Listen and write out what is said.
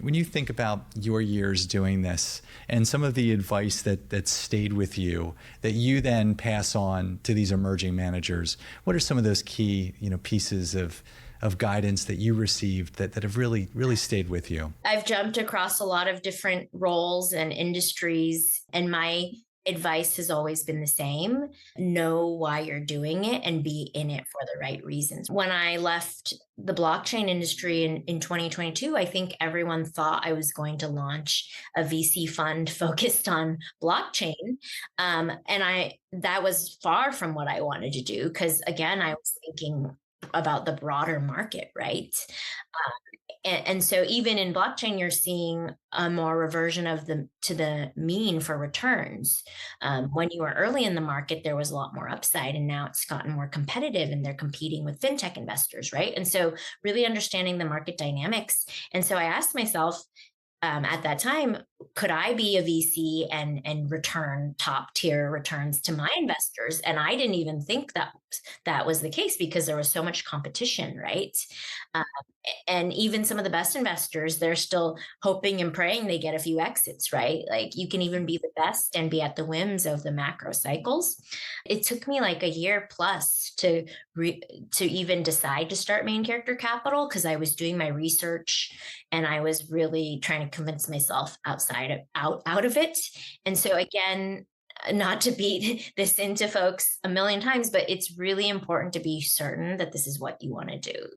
When you think about your years doing this and some of the advice that stayed with you that you then pass on to these emerging managers, what are some of those key, pieces of guidance that you received that have really stayed with you? I've jumped across a lot of different roles and industries, and my advice has always been the same: know why you're doing it and be in it for the right reasons. When I left the blockchain industry in 2022, I think everyone thought I was going to launch a VC fund focused on blockchain. And that was far from what I wanted to do because, again, I was thinking about the broader market, right? And so even in blockchain, you're seeing a more reversion of the to the mean for returns. When you were early in the market, there was a lot more upside, and now it's gotten more competitive, and they're competing with fintech investors, right? And so really understanding the market dynamics. And so I asked myself, at that time, could I be a VC and return top tier returns to my investors? And I didn't even think that was the case because there was so much competition, right? Um, and even some of the best investors, they're still hoping and praying they get a few exits, right? Like you can even be the best and be at the whims of the macro cycles. It took me like a year plus to even decide to start main character capital because I was doing my research and I was really trying to convince myself out of it. And so again, not to beat this into folks a million times, but it's really important to be certain that this is what you want to do.